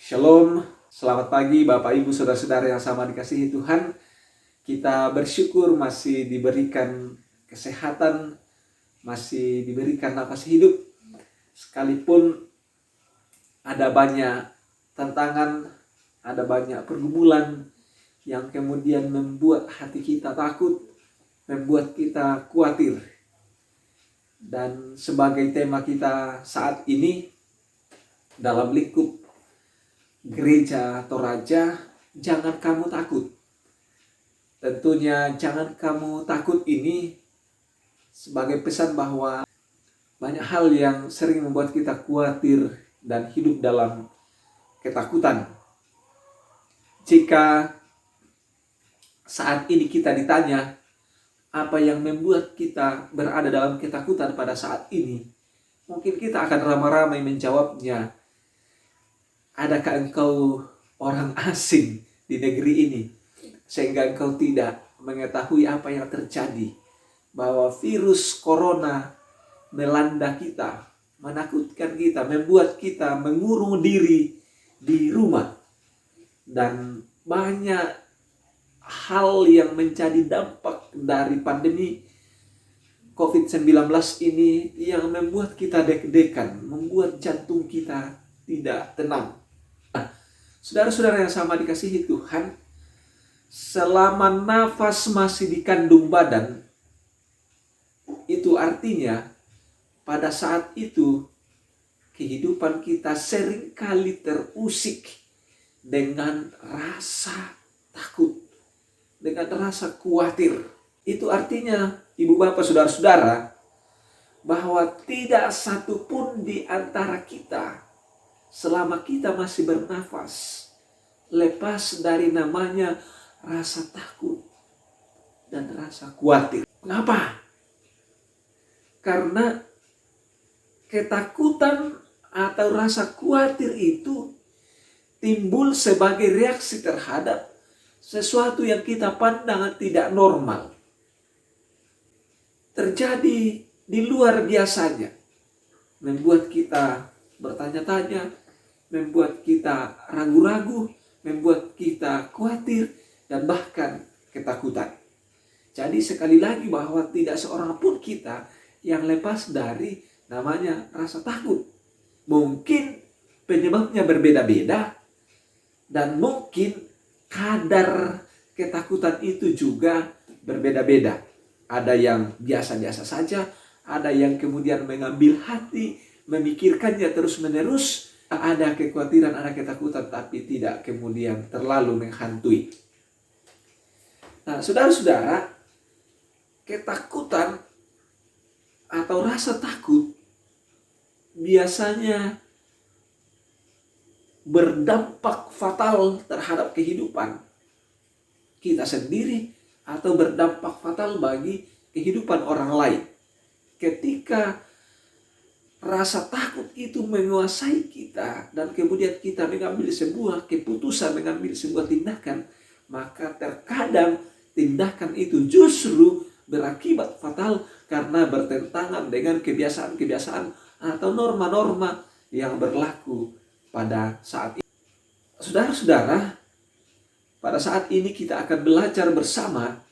Shalom, selamat pagi Bapak Ibu Saudara-saudara yang sama dikasihi Tuhan. Kita bersyukur masih diberikan kesehatan, masih diberikan napas hidup. Sekalipun ada banyak tantangan, ada banyak pergumulan yang kemudian membuat hati kita takut, membuat kita khawatir. Dan sebagai tema kita saat ini dalam lingkup gereja Toraja, jangan kamu takut. Tentunya jangan kamu takut ini sebagai pesan bahwa banyak hal yang sering membuat kita khawatir dan hidup dalam ketakutan. Jika saat ini kita ditanya apa yang membuat kita berada dalam ketakutan pada saat ini, mungkin kita akan ramai-ramai menjawabnya. Adakah engkau orang asing di negeri ini sehingga engkau tidak mengetahui apa yang terjadi, bahwa virus corona melanda kita, menakutkan kita, membuat kita mengurung diri di rumah, dan banyak hal yang menjadi dampak dari pandemi COVID-19 ini yang membuat kita deg-degan, membuat jantung kita tidak tenang. Saudara-saudara yang sama dikasihi Tuhan, selama nafas masih dikandung badan, itu artinya pada saat itu kehidupan kita seringkali terusik dengan rasa takut, dengan rasa khawatir. Itu artinya, ibu bapak saudara-saudara, bahwa tidak satu pun di antara kita selama kita masih bernafas lepas dari namanya rasa takut dan rasa khawatir. Mengapa? Karena ketakutan atau rasa khawatir itu timbul sebagai reaksi terhadap sesuatu yang kita pandang tidak normal. Terjadi di luar biasanya. Membuat kita bertanya-tanya, membuat kita ragu-ragu, membuat kita khawatir, dan bahkan ketakutan. Jadi sekali lagi bahwa tidak seorang pun kita yang lepas dari namanya rasa takut. Mungkin penyebabnya berbeda-beda, dan mungkin kadar ketakutan itu juga berbeda-beda. Ada yang biasa-biasa saja, ada yang kemudian mengambil hati, memikirkannya terus-menerus. Ada kekhawatiran, ada ketakutan, tapi tidak kemudian terlalu menghantui. Nah, saudara-saudara, ketakutan atau rasa takut biasanya berdampak fatal terhadap kehidupan kita sendiri atau berdampak fatal bagi kehidupan orang lain. Ketika rasa takut itu menguasai kita dan kemudian kita mengambil sebuah keputusan, mengambil sebuah tindakan, maka terkadang tindakan itu justru berakibat fatal karena bertentangan dengan kebiasaan-kebiasaan atau norma-norma yang berlaku pada saat ini. Saudara-saudara, pada saat ini kita akan belajar bersama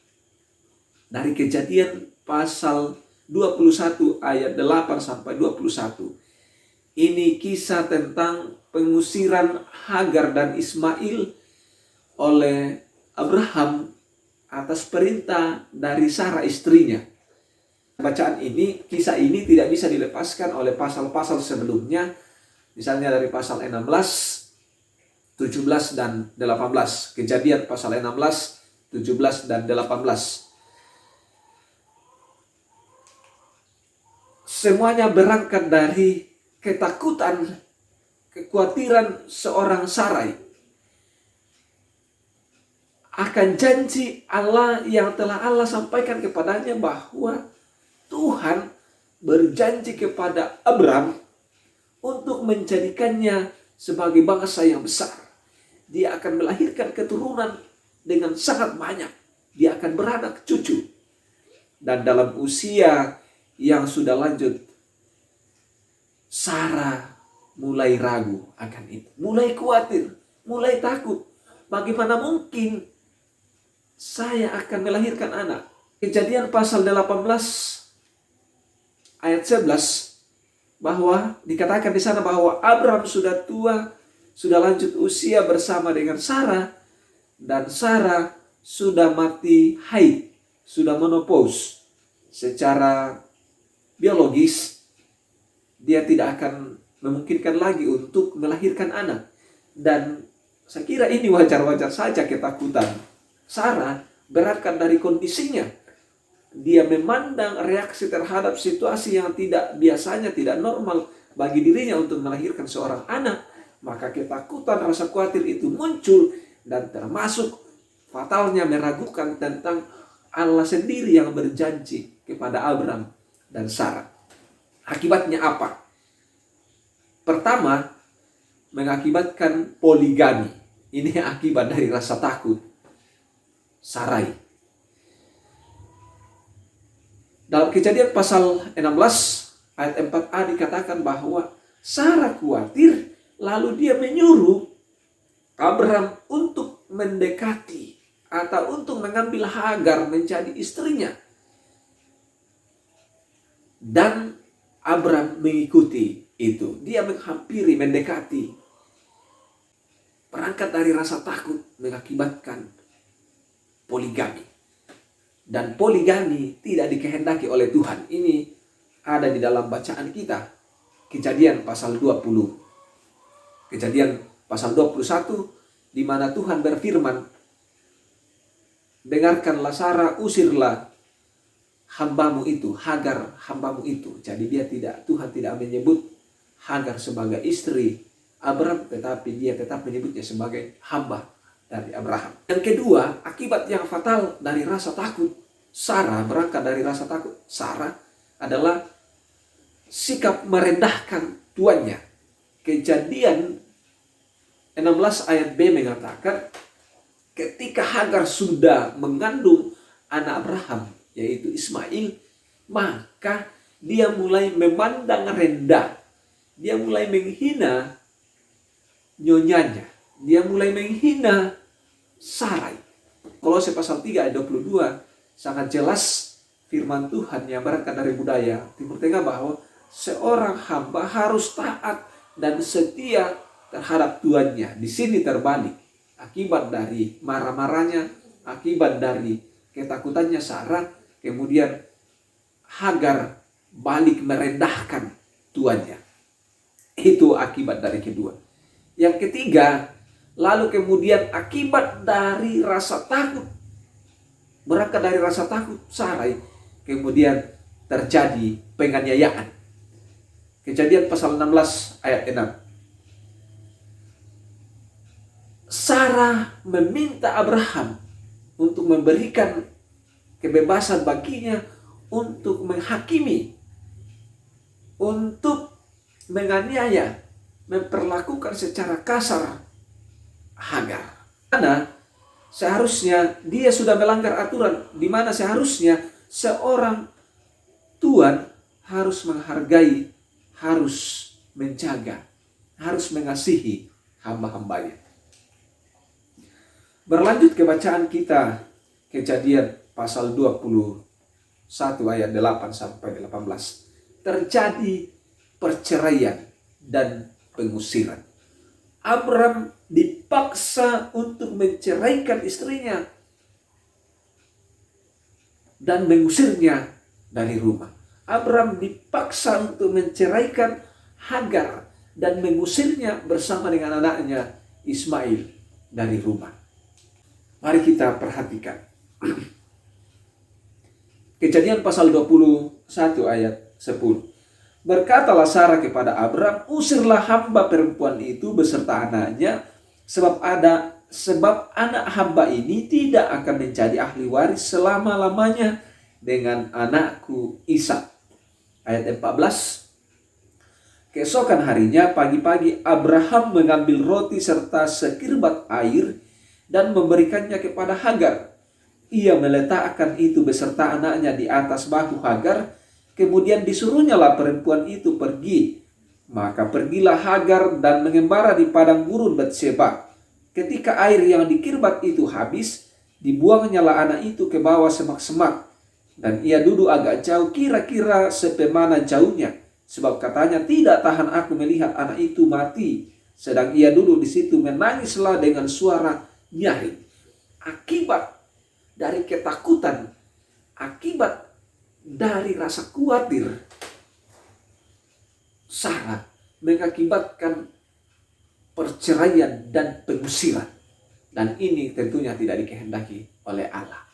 dari Kejadian pasal 21 ayat 8 sampai 21. Ini kisah tentang pengusiran Hagar dan Ismail oleh Abraham atas perintah dari Sarah istrinya. Bacaan ini, kisah ini tidak bisa dilepaskan oleh pasal-pasal sebelumnya, misalnya dari pasal 16, 17 dan 18. Kejadian pasal 16, 17 dan 18. Semuanya berangkat dari ketakutan, kekhawatiran seorang Sarai akan janji Allah yang telah Allah sampaikan kepadanya, bahwa Tuhan berjanji kepada Abram untuk menjadikannya sebagai bangsa yang besar. Dia akan melahirkan keturunan dengan sangat banyak. Dia akan beranak cucu. Dan dalam usia yang sudah lanjut, Sarah mulai ragu akan itu, mulai khawatir, mulai takut. Bagaimana mungkin saya akan melahirkan anak? Kejadian pasal 18 ayat 11 bahwa dikatakan di sana bahwa Abraham sudah tua, sudah lanjut usia bersama dengan Sarah, dan Sarah sudah mati haid, sudah menopause. Secara biologis dia tidak akan memungkinkan lagi untuk melahirkan anak. Dan saya kira ini wajar-wajar saja ketakutan Sarah berangkat dari kondisinya. Dia memandang reaksi terhadap situasi yang tidak biasanya, tidak normal bagi dirinya untuk melahirkan seorang anak. Maka ketakutan, rasa khawatir itu muncul, dan termasuk fatalnya meragukan tentang Allah sendiri yang berjanji kepada Abraham dan Sarah. Akibatnya apa? Pertama, mengakibatkan poligami. Ini akibat dari rasa takut Sarai. Dalam Kejadian pasal 16 ayat 4a dikatakan bahwa Sarah khawatir, lalu dia menyuruh Abraham untuk mendekati atau untuk mengambil Hagar menjadi istrinya. Dan Abraham mengikuti itu. Dia menghampiri, mendekati. Berangkat dari rasa takut mengakibatkan poligami. Dan poligami tidak dikehendaki oleh Tuhan. Ini ada di dalam bacaan kita. Kejadian pasal 20. Kejadian pasal 21, di mana Tuhan berfirman, dengarkanlah Sarah, usirlah hambamu itu, Hagar hambamu itu. Jadi Tuhan tidak menyebut Hagar sebagai istri Abraham, tetapi dia tetap menyebutnya sebagai hamba dari Abraham. Yang kedua, akibat yang fatal dari rasa takut Sarah, berangkat dari rasa takut Sarah, adalah sikap merendahkan tuannya. Kejadian 16 ayat B mengatakan, ketika Hagar sudah mengandung anak Abraham, yaitu Ismail, maka dia mulai memandang rendah. Dia mulai menghina nyonyanya. Dia mulai menghina Sarai. Kolose pasal 3 ayat 22 sangat jelas firman Tuhan yang berangkat dari budaya Timur Tengah bahwa seorang hamba harus taat dan setia terhadap tuannya. Di sini terbalik. Akibat dari marah-marahnya, akibat dari ketakutannya Sarah, kemudian Hagar balik merendahkan tuannya. Itu akibat dari kedua. Yang ketiga, lalu kemudian akibat dari rasa takut, berangkat dari rasa takut Sarai, kemudian terjadi penganiayaan. Kejadian pasal 16 ayat 6. Sarah meminta Abraham untuk memberikan kebebasan baginya untuk menghakimi, untuk menganiaya, memperlakukan secara kasar Hagar. Karena seharusnya dia sudah melanggar aturan, di mana seharusnya seorang tuan harus menghargai, harus menjaga, harus mengasihi hamba-hambanya. Berlanjut ke bacaan kita, Kejadian pasal 21 ayat 8 sampai 18. Terjadi perceraian dan pengusiran. Abraham dipaksa untuk menceraikan istrinya dan mengusirnya dari rumah. Abraham dipaksa untuk menceraikan Hagar dan mengusirnya bersama dengan anaknya Ismail dari rumah. Mari kita perhatikan. Kejadian pasal 21 ayat 10. Berkatalah Sarah kepada Abraham, usirlah hamba perempuan itu beserta anaknya, sebab anak hamba ini tidak akan menjadi ahli waris selama-lamanya dengan anakku Ishak. Ayat 14. Keesokan harinya pagi-pagi Abraham mengambil roti serta sekirbat air dan memberikannya kepada Hagar. Ia meletakkan itu beserta anaknya di atas bahu Hagar. Kemudian disuruhnyalah perempuan itu pergi Maka pergilah Hagar dan mengembara di padang gurun Betseba. Ketika air yang di Kirbat itu habis, dibuangnyalah anak itu ke bawah semak-semak. Dan ia duduk agak jauh, kira-kira sepemana jauhnya. Sebab katanya, tidak tahan aku melihat anak itu mati. Sedang ia duduk di situ menangislah dengan suara nyaring. Akibat dari ketakutan, akibat dari rasa khawatir, Sarah mengakibatkan perceraian dan pengusiran. Dan ini tentunya tidak dikehendaki oleh Allah.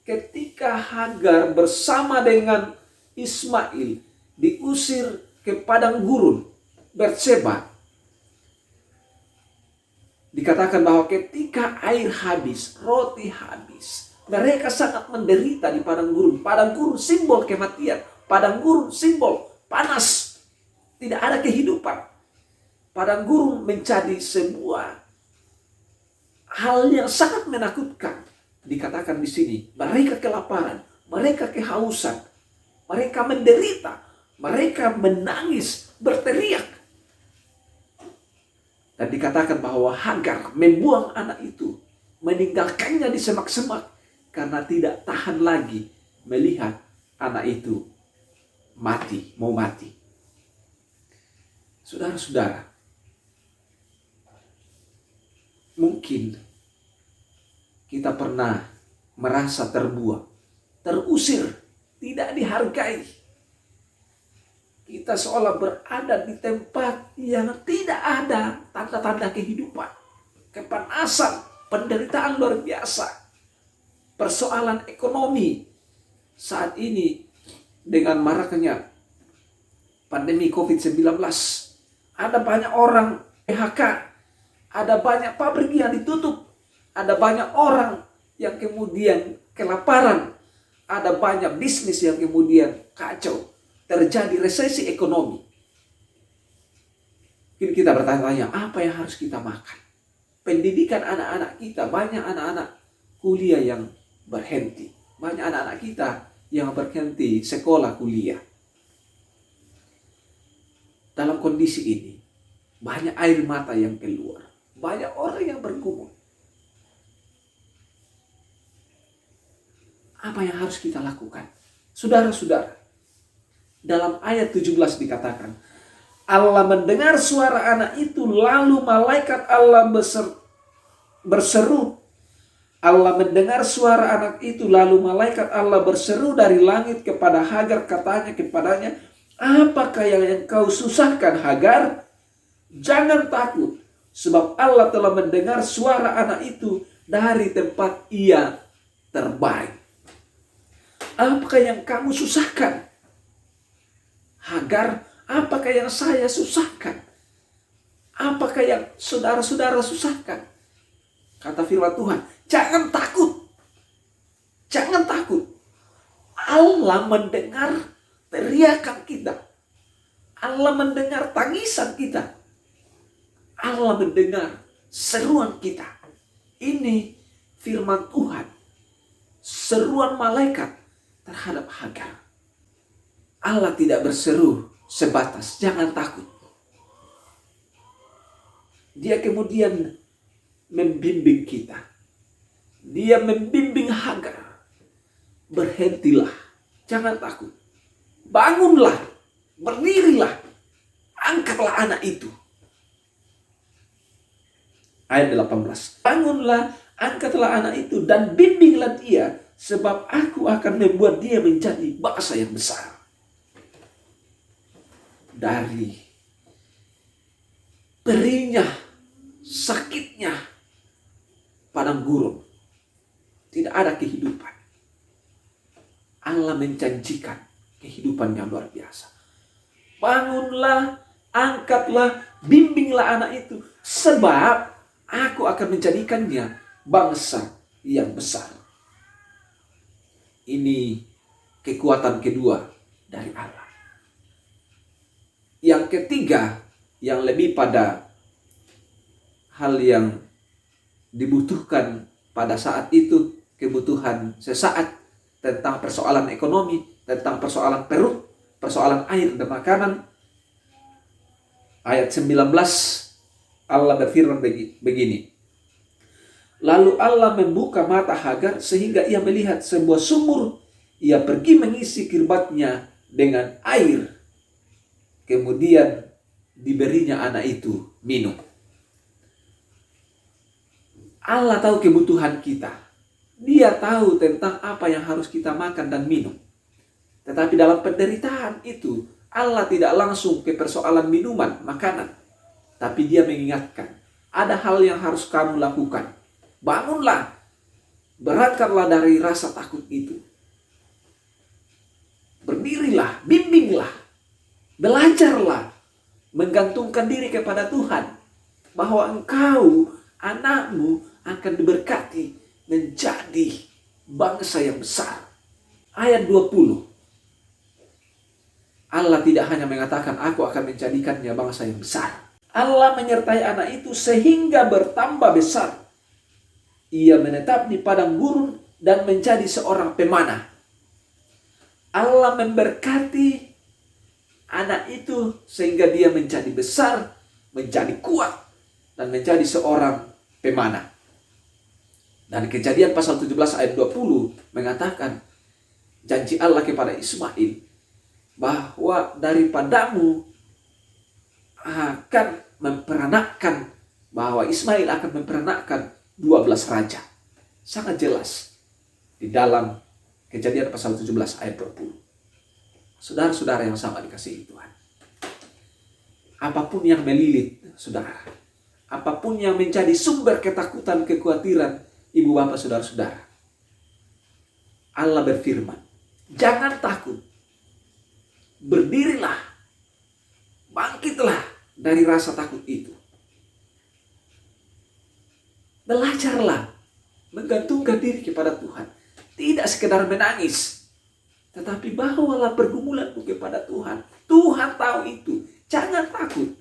Ketika Hagar bersama dengan Ismail diusir ke padang gurun Berseba, dikatakan bahwa ketika air habis, roti habis, mereka sangat menderita di padang gurun. Padang gurun simbol kematian, padang gurun simbol panas. Tidak ada kehidupan. Padang gurun menjadi sebuah hal yang sangat menakutkan. Dikatakan di sini, mereka kelaparan, mereka kehausan, mereka menderita, mereka menangis, berteriak. Dan dikatakan bahwa Hagar membuang anak itu, meninggalkannya di semak-semak karena tidak tahan lagi melihat anak itu mau mati. Saudara-saudara, mungkin kita pernah merasa terbuang, terusir, tidak dihargai. Kita seolah berada di tempat yang tidak ada tanda-tanda kehidupan. Kepanasan, penderitaan luar biasa. Persoalan ekonomi saat ini dengan maraknya pandemi COVID-19. Ada banyak orang PHK, ada banyak pabrik yang ditutup, ada banyak orang yang kemudian kelaparan, ada banyak bisnis yang kemudian kacau, terjadi resesi ekonomi. Kita bertanya-tanya, apa yang harus kita makan? Pendidikan anak-anak kita, banyak anak-anak kuliah yang berhenti, banyak anak-anak kita yang berhenti sekolah kuliah. Dalam kondisi ini, banyak air mata yang keluar. Banyak orang yang bergumul. Apa yang harus kita lakukan? Saudara-saudara, dalam ayat 17 dikatakan, Allah mendengar suara anak itu, lalu malaikat Allah berseru. Allah mendengar suara anak itu, lalu malaikat Allah berseru dari langit kepada Hagar, katanya kepadanya, apakah yang engkau susahkan, Hagar? Jangan takut, sebab Allah telah mendengar suara anak itu dari tempat ia terbaring. Apakah yang kamu susahkan, Hagar? Apakah yang saya susahkan? Apakah yang saudara-saudara susahkan? Kata firman Tuhan, jangan takut. Jangan takut. Allah mendengar teriakan kita. Allah mendengar tangisan kita. Allah mendengar seruan kita. Ini firman Tuhan. Seruan malaikat terhadap Hagar. Allah tidak berseru sebatas jangan takut. Dia kemudian membimbing kita. Dia membimbing Hagar. Berhentilah. Jangan takut. Bangunlah. Berdirilah. Angkatlah anak itu. Ayat 18. Bangunlah, angkatlah anak itu dan bimbinglah dia, sebab aku akan membuat dia menjadi bangsa yang besar. Dari perihnya, sakitnya padang gurun, tidak ada kehidupan. Allah menjanjikan kehidupan yang luar biasa. Bangunlah, angkatlah, bimbinglah anak itu, sebab aku akan menjadikannya bangsa yang besar. Ini kekuatan kedua dari Allah. Yang ketiga, yang lebih pada hal yang dibutuhkan pada saat itu, kebutuhan sesaat, tentang persoalan ekonomi, tentang persoalan perut, persoalan air dan makanan. Ayat 19 Allah berfirman begini. Lalu Allah membuka mata Hagar sehingga ia melihat sebuah sumur. Ia pergi mengisi kirbatnya dengan air. Kemudian diberinya anak itu minum. Allah tahu kebutuhan kita. Dia tahu tentang apa yang harus kita makan dan minum. Tetapi dalam penderitaan itu, Allah tidak langsung ke persoalan minuman, makanan. Tapi dia mengingatkan, ada hal yang harus kamu lakukan. Bangunlah, berangkatlah dari rasa takut itu. Berdirilah, bimbinglah, belajarlah, menggantungkan diri kepada Tuhan. Bahwa engkau, anakmu akan diberkati menjadi bangsa yang besar. Ayat 20. Allah tidak hanya mengatakan, aku akan menjadikannya bangsa yang besar. Allah menyertai anak itu sehingga bertambah besar. Ia menetap di padang gurun dan menjadi seorang pemanah. Allah memberkati anak itu sehingga dia menjadi besar, menjadi kuat, dan menjadi seorang pemanah. Dan Kejadian pasal 17 ayat 20 mengatakan janji Allah kepada Ismail bahwa daripadamu akan memperanakkan, bahwa Ismail akan memperanakkan 12 raja. Sangat jelas di dalam Kejadian pasal 17 ayat 20. Saudara-saudara yang sangat dikasihi Tuhan. Apapun yang melilit saudara, apapun yang menjadi sumber ketakutan, kekhawatiran ibu bapak saudara-saudara, Allah berfirman, jangan takut. Berdirilah, bangkitlah dari rasa takut itu. Belajarlah menggantungkan diri kepada Tuhan. Tidak sekedar menangis, tetapi bawalah pergumulanmu kepada Tuhan. Tuhan tahu itu. Jangan takut.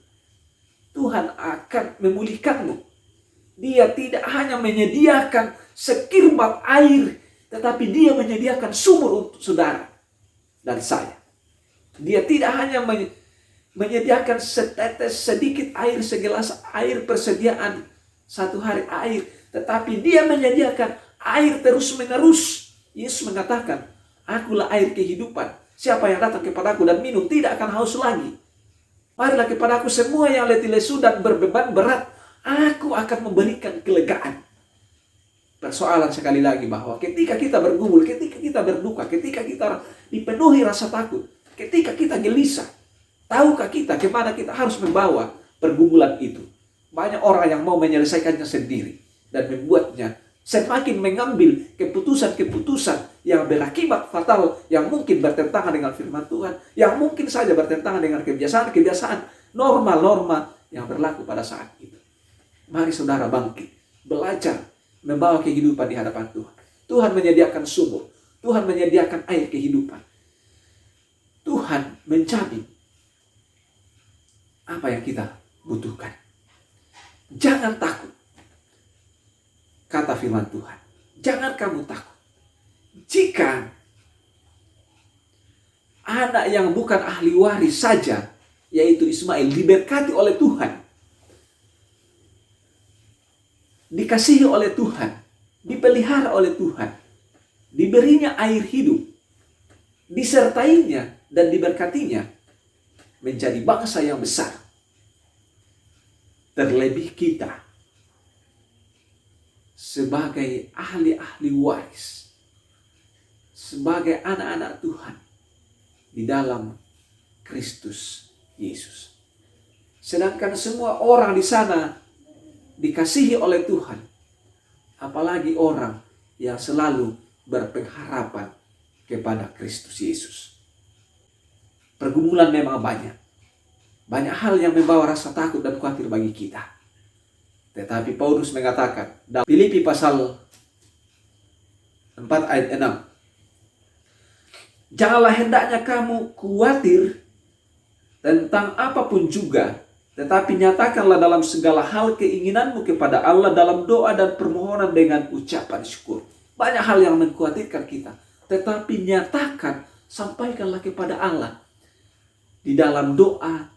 Tuhan akan memulihkanmu. Dia tidak hanya menyediakan sekirbat air, tetapi dia menyediakan sumur untuk saudara dan saya. Dia tidak hanya menyediakan setetes sedikit air, segelas air persediaan satu hari air, tetapi dia menyediakan air terus menerus. Yesus mengatakan, akulah air kehidupan. Siapa yang datang kepadaku dan minum tidak akan haus lagi. Marilah kepadaku semua yang letih lesu dan berbeban berat, aku akan memberikan kelegaan. Persoalan sekali lagi bahwa ketika kita bergumul, ketika kita berduka, ketika kita dipenuhi rasa takut, ketika kita gelisah, tahukah kita kemana kita harus membawa pergumulan itu? Banyak orang yang mau menyelesaikannya sendiri dan membuatnya semakin mengambil keputusan-keputusan yang berakibat fatal, yang mungkin bertentangan dengan firman Tuhan, yang mungkin saja bertentangan dengan kebiasaan-kebiasaan, norma-norma yang berlaku pada saat itu. Mari saudara bangkit, belajar membawa kehidupan di hadapan Tuhan. Tuhan menyediakan sumur, Tuhan menyediakan air kehidupan. Tuhan menjamin apa yang kita butuhkan. Jangan takut. Kata firman Tuhan. Jangan kamu takut. Jika anak yang bukan ahli waris saja, yaitu Ismail, diberkati oleh Tuhan, dikasihi oleh Tuhan, dipelihara oleh Tuhan, diberinya air hidup, disertainya dan diberkatinya, menjadi bangsa yang besar. Terlebih kita sebagai ahli-ahli waris, sebagai anak-anak Tuhan di dalam Kristus Yesus. Sedangkan semua orang di sana dikasihi oleh Tuhan, apalagi orang yang selalu berpengharapan kepada Kristus Yesus. Pergumulan memang banyak. Banyak hal yang membawa rasa takut dan khawatir bagi kita. Tetapi Paulus mengatakan dalam Filipi pasal 4 ayat 6. Janganlah hendaknya kamu khawatir tentang apapun juga, tetapi nyatakanlah dalam segala hal keinginanmu kepada Allah dalam doa dan permohonan dengan ucapan syukur. Banyak hal yang mengkhawatirkan kita, tetapi nyatakan, sampaikanlah kepada Allah di dalam doa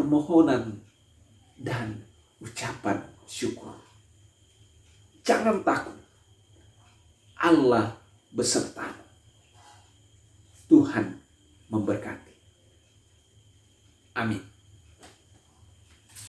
permohonan dan ucapan syukur. Jangan takut. Allah besertamu. Tuhan memberkati.